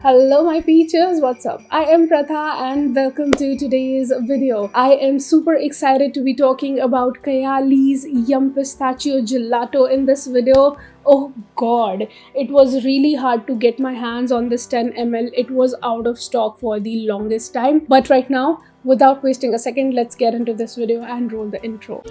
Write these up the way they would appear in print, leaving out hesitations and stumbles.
Hello my peaches, what's up? I am Pratha and welcome to today's video. I am super excited to be talking about Kayali's Yum Pistachio Gelato in this video. Oh god, it was really hard to get my hands on this 10 ml. It was out of stock for the longest time. But right now, without wasting a second, let's get into this video and roll the intro.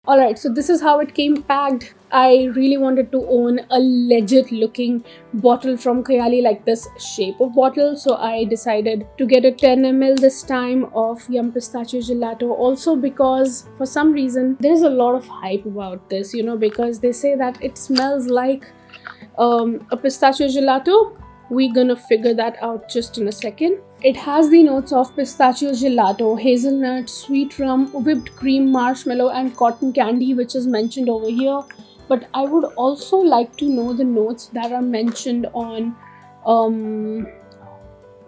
Alright, so this is how it came packed. I really wanted to own a legit looking bottle from Kayali, like this shape of bottle. So I decided to get a 10 ml this time of Yum Pistachio Gelato. Also because for some reason there's a lot of hype about this, because they say that it smells like a pistachio gelato. We're gonna figure that out just in a second. It has the notes of pistachio gelato, hazelnut, sweet rum, whipped cream, marshmallow and cotton candy, which is mentioned over here. But I would also like to know the notes that are mentioned on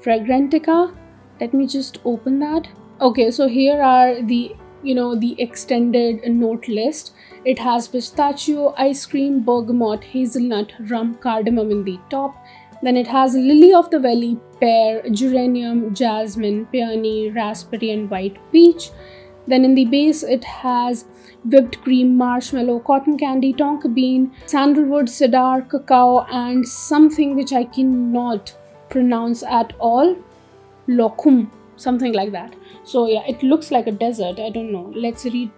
Fragrantica. Let me just open that. Okay, so here are the extended note list. It has pistachio, ice cream, bergamot, hazelnut, rum, cardamom in the top. Then it has lily of the valley, pear, geranium, jasmine, peony, raspberry and white peach. Then in the base it has whipped cream, marshmallow, cotton candy, tonka bean, sandalwood, cedar, cacao and something which I cannot pronounce at all. Lokum, something like that. So yeah, it looks like a desert. I don't know. Let's read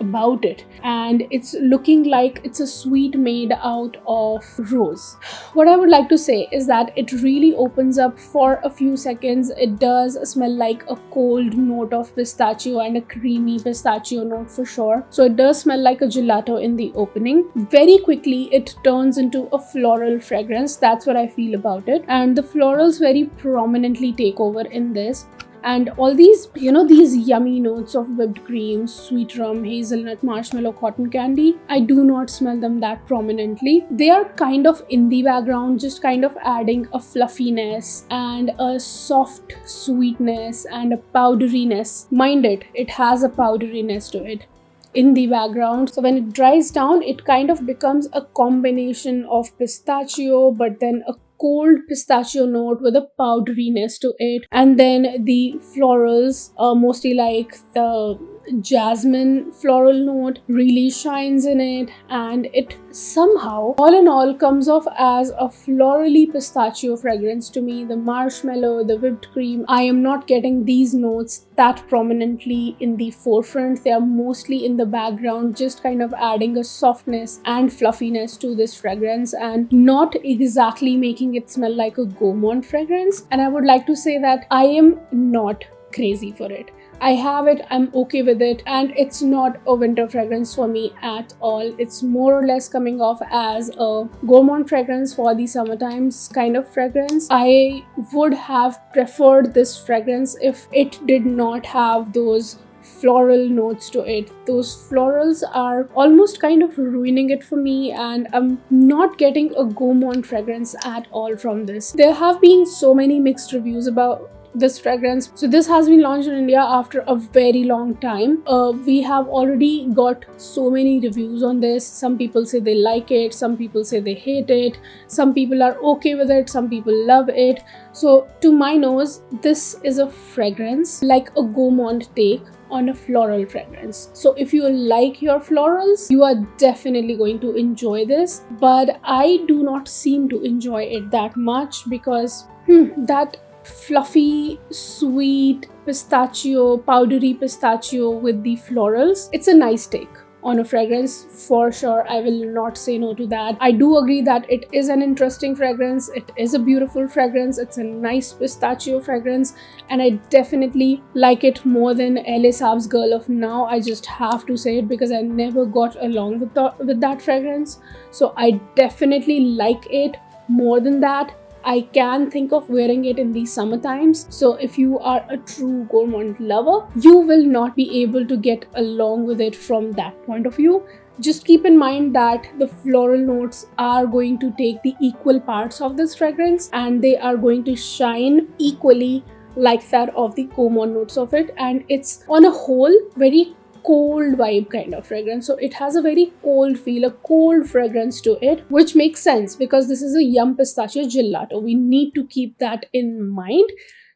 about it. And it's looking like it's a sweet made out of rose. What I would like to say is that it really opens up for a few seconds. It does smell like a cold note of pistachio and a creamy pistachio note for sure. So it does smell like a gelato in the opening. Very quickly it turns into a floral fragrance. That's what I feel about it. And the florals very prominently take over in this. And all these, these yummy notes of whipped cream, sweet rum, hazelnut, marshmallow, cotton candy, I do not smell them that prominently. They are kind of in the background, just kind of adding a fluffiness and a soft sweetness and a powderiness. Mind it, it has a powderiness to it in the background. So when it dries down, it kind of becomes a combination of pistachio, but then a cold pistachio note with a powderiness to it, and then the florals, mostly like the jasmine floral note really shines in it, and it somehow all in all comes off as a florally pistachio fragrance to me. The marshmallow, the whipped cream, I am not getting these notes that prominently in the forefront. They are mostly in the background, just kind of adding a softness and fluffiness to this fragrance and not exactly making it smell like a gourmand fragrance. And I would like to say that I am not crazy for it. I have it, I'm okay with it, and it's not a winter fragrance for me at all. It's more or less coming off as a gourmand fragrance for the summertime kind of fragrance. I would have preferred this fragrance if it did not have those floral notes to it. Those florals are almost kind of ruining it for me, and I'm not getting a gourmand fragrance at all from this. There have been so many mixed reviews about this fragrance. So this has been launched in India after a very long time. We have already got so many reviews on this. Some people say they like it, some people say they hate it, some people are okay with it, some people love it. So to my nose, this is a fragrance like a gourmand take on a floral fragrance. So if you like your florals, you are definitely going to enjoy this, but I do not seem to enjoy it that much because that fluffy, sweet pistachio, powdery pistachio with the florals, it's a nice take on a fragrance for sure. I will not say no to that. I do agree that it is an interesting fragrance. It is a beautiful fragrance. It's a nice pistachio fragrance, and I definitely like it more than LA Saab's Girl of Now. I just have to say it because I never got along with that fragrance. So I definitely like it more than that. I can think of wearing it in the summer times. So if you are a true gourmand lover, you will not be able to get along with it from that point of view. Just keep in mind that the floral notes are going to take the equal parts of this fragrance, and they are going to shine equally like that of the gourmand notes of it. And it's on a whole very cold vibe kind of fragrance. So it has a very cold feel, a cold fragrance to it, which makes sense because this is a Yum Pistachio Gelato. We need to keep that in mind.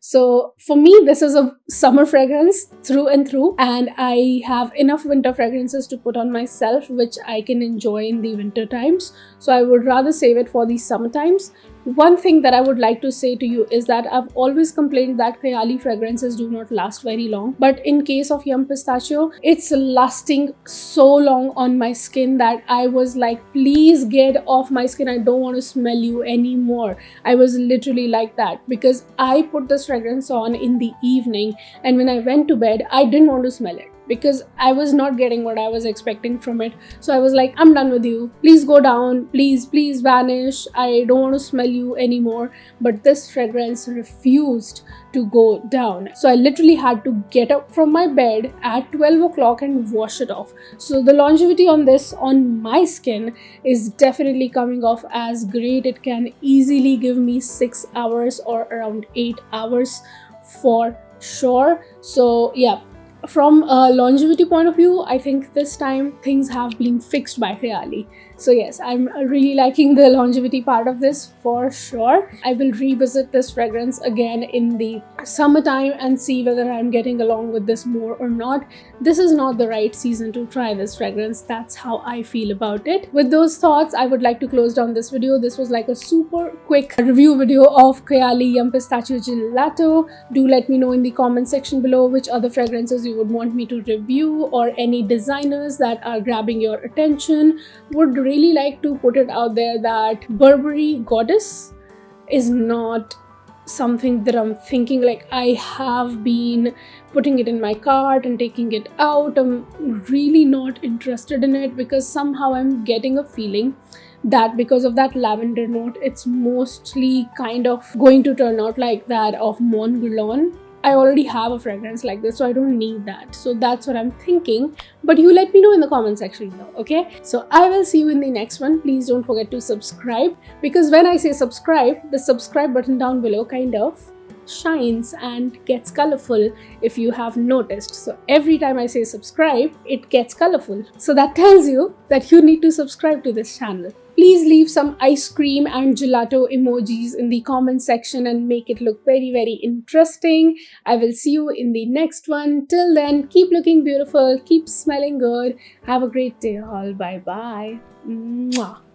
So for me, this is a summer fragrance through and through, and I have enough winter fragrances to put on myself, which I can enjoy in the winter times. So I would rather save it for the summer times. One thing that I would like to say to you is that I've always complained that Kayali fragrances do not last very long, but in case of Yum Pistachio, it's lasting so long on my skin that I was like, please get off my skin, I don't want to smell you anymore. I was literally like that because I put this fragrance on in the evening, and when I went to bed, I didn't want to smell it because I was not getting what I was expecting from it. So I was like, I'm done with you. Please go down. Please vanish. I don't want to smell you anymore. But this fragrance refused to go down. So I literally had to get up from my bed at 12 o'clock and wash it off. So the longevity on this on my skin is definitely coming off as great. It can easily give me 6 hours or around 8 hours for sure. So yeah, from a longevity point of view, I think this time things have been fixed by Kayali. So yes, I'm really liking the longevity part of this for sure. I will revisit this fragrance again in the summertime and see whether I'm getting along with this more or not. This is not the right season to try this fragrance. That's how I feel about it. With those thoughts, I would like to close down this video. This was like a super quick review video of Kayali Yum Pistachio Gelato. Do let me know in the comment section below which other fragrances you would want me to review, or any designers that are grabbing your attention. Would really like to put it out there that Burberry Goddess is not something that I'm thinking like I have been putting it in my cart and taking it out. I'm really not interested in it because somehow I'm getting a feeling that because of that lavender note, it's mostly kind of going to turn out like that of Mon Guerlain. I already have a fragrance like this, so I don't need that. So that's what I'm thinking. But you let me know in the comment section below, okay? So I will see you in the next one. Please don't forget to subscribe, because when I say subscribe, the subscribe button down below kind of shines and gets colorful, if you have noticed. So every time I say subscribe, it gets colorful. So that tells you that you need to subscribe to this channel. Please leave some ice cream and gelato emojis in the comment section and make it look very interesting. I will see you in the next one. Till then, keep looking beautiful, keep smelling good. Have a great day all. Bye bye. Mwah.